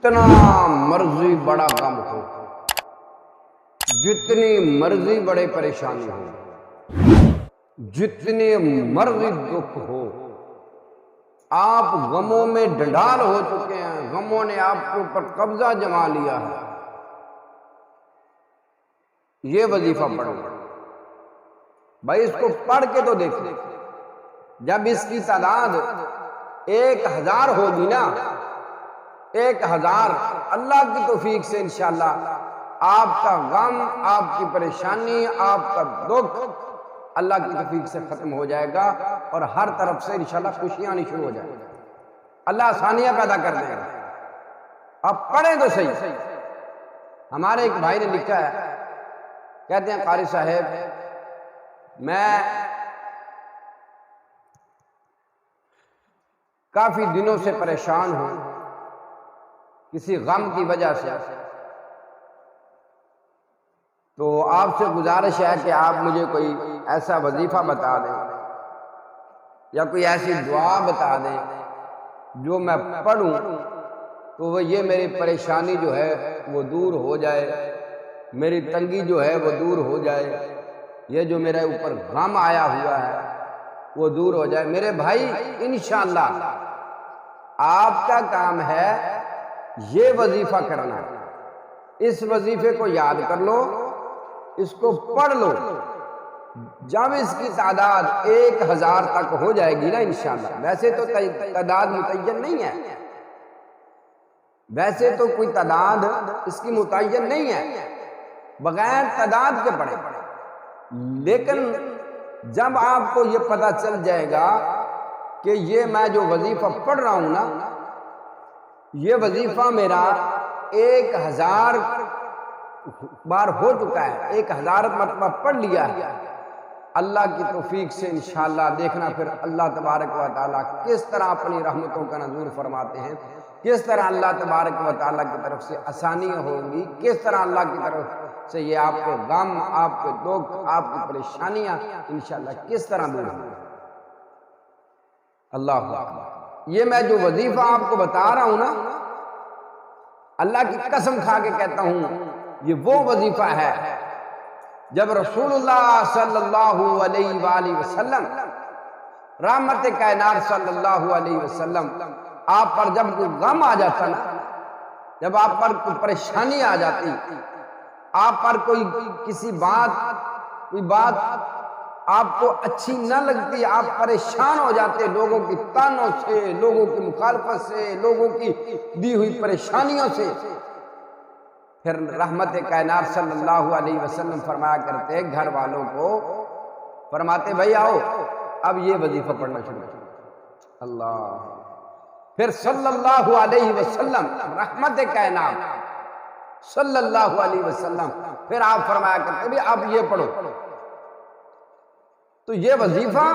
جتنا مرضی بڑا غم ہو، جتنی مرضی بڑے پریشانی ہو، جتنی مرضی دکھ ہو، آپ غموں میں ڈنڈال ہو چکے ہیں، غموں نے آپ کے اوپر قبضہ جما لیا ہے، یہ وظیفہ پڑھو بھائی، اس کو پڑھ کے تو دیکھیں۔ جب اس کی تعداد 1000 ہوگی نا، 1000، اللہ کی توفیق سے انشاءاللہ آپ کا غم، آپ کی پریشانی، آپ کا دکھ اللہ کی توفیق سے ختم ہو جائے گا، اور ہر طرف سے انشاءاللہ خوشیاں آنی شروع ہو جائیں گی، اللہ آسانیاں پیدا کر دے گا۔ اب پڑھیں تو صحیح۔ ہمارے ایک بھائی نے لکھا ہے، کہتے ہیں قاری صاحب میں کافی دنوں سے پریشان ہوں کسی غم کی وجہ سے، تو آپ سے گزارش ہے کہ آپ مجھے کوئی ایسا وظیفہ بتا دیں یا کوئی ایسی دعا بتا دیں جو میں پڑھوں تو وہ یہ میری پریشانی جو ہے وہ دور ہو جائے، میری تنگی جو ہے وہ دور ہو جائے، یہ جو میرے اوپر غم آیا ہوا ہے وہ دور ہو جائے۔ میرے بھائی انشاءاللہ آپ کا کام ہے یہ وظیفہ کرنا، اس وظیفے کو یاد کر لو، اس کو پڑھ لو، جب اس کی تعداد 1000 تک ہو جائے گی نا انشاءاللہ، ویسے تو تعداد متعین نہیں ہے، ویسے تو کوئی تعداد اس کی متعین نہیں ہے، بغیر تعداد کے پڑھیں، لیکن جب آپ کو یہ پتہ چل جائے گا کہ یہ میں جو وظیفہ پڑھ رہا ہوں نا، یہ وظیفہ میرا 1000 بار ہو چکا ہے، 1000 مرتبہ پڑھ لیا ہے، اللہ کی توفیق سے انشاءاللہ دیکھنا پھر اللہ تبارک و تعالیٰ کس طرح اپنی رحمتوں کا نزول فرماتے ہیں، کس طرح اللہ تبارک و تعالیٰ کی طرف سے آسانیاں ہوں گی، کس طرح اللہ کی طرف سے یہ آپ کے غم، آپ کے دکھ، آپ کی پریشانیاں انشاءاللہ کس طرح دور ہوں گی۔ اللہ اکبر۔ یہ میں جو وظیفہ آپ کو بتا رہا ہوں نا، اللہ کی قسم کھا کے کہتا ہوں یہ وہ وظیفہ ہے جب رسول اللہ صلی اللہ علیہ وآلہ وسلم، رحمت کائنات صلی اللہ علیہ وسلم، آپ پر جب کوئی غم آ جاتا نا، جب آپ پر کوئی پریشانی آ جاتی، آپ پر کوئی بات آپ کو اچھی نہ لگتی، آپ پریشان ہو جاتے لوگوں کی تانوں سے، لوگوں کی مخالفت سے، لوگوں کی دی ہوئی پریشانیوں سے، پھر رحمت کائنات صلی اللہ علیہ وسلم فرمایا کرتے گھر والوں کو، فرماتے بھائی آؤ اب یہ وظیفہ پڑھنا شروع کرو۔ اللہ، پھر صلی اللہ علیہ وسلم، رحمت کائنات صلی اللہ علیہ وسلم، پھر آپ فرمایا کرتے بھی اب یہ پڑھو۔ تو یہ وظیفہ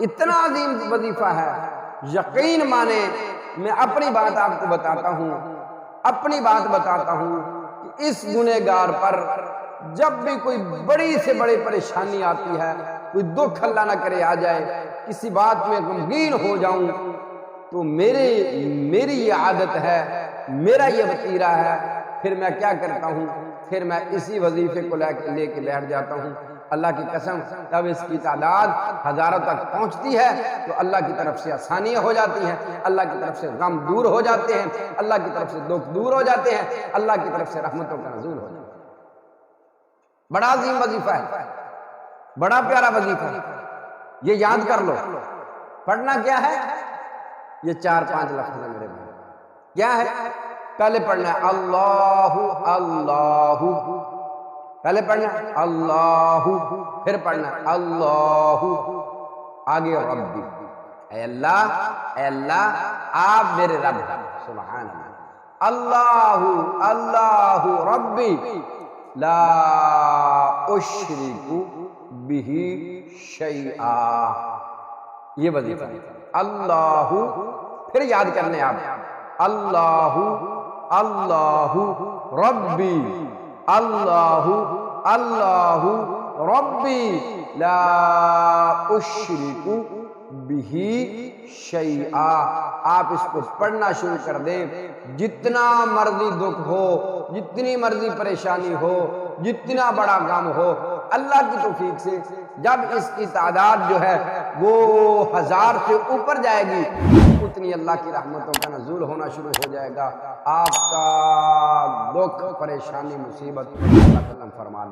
اتنا عظیم وظیفہ ہے، یقین مانے میں اپنی بات آپ کو بتاتا ہوں، اپنی بات بتاتا ہوں کہ اس گنہگار پر جب بھی کوئی بڑی سے بڑی پریشانی آتی ہے، کوئی دکھ اللہ نہ کرے آ جائے، کسی بات میں غمگین ہو جاؤں، تو میری یہ عادت ہے، میرا یہ وتیرہ ہے، پھر میں کیا کرتا ہوں، پھر میں اسی وظیفے کو لے کے بیٹھ جاتا ہوں۔ اللہ کی قسم جب اس کی تعداد ہزاروں تک پہنچتی ہے تو اللہ کی طرف سے آسانیاں ہو جاتی ہیں، اللہ کی طرف سے غم دور ہو جاتے ہیں، اللہ کی طرف سے دکھ دور ہو جاتے ہیں، اللہ کی طرف سے رحمتوں کا نزول ہو جاتا ہے۔ بڑا عظیم وظیفہ ہے، بڑا پیارا وظیفہ ہے، یہ یاد کر لو۔ پڑھنا کیا ہے؟ یہ 4-5 لفظ ہیں میرے بھائی، کیا ہے؟ پہلے پڑھنا ہے اللہ اللہ، پہلے پڑھنا ہے اللہ، پھر پڑھنا ہے اللہ، آگے ربی، اے اللہ آپ میرے رب ہیں، سبحان اللہ، اللہ اللہ ربی لا اشرک بہ شیئا، یہ وظیفہ اللہ، پھر یاد کرنے آپ اللہ اللہ ربی، اللہ اللہ ربی لا اشرک بہ شیئا، آپ اس کو پڑھنا شروع کر دیں، جتنا مرضی دکھ ہو، جتنی مرضی پریشانی ہو، جتنا بڑا غم ہو، اللہ کی توفیق سے جب اس کی تعداد جو ہے وہ 1000 سے اوپر جائے گی، اتنی اللہ کی رحمتوں کا نزول ہونا شروع ہو جائے گا، آپ کا دکھ، پریشانی، مصیبت اللہ ختم فرما دے۔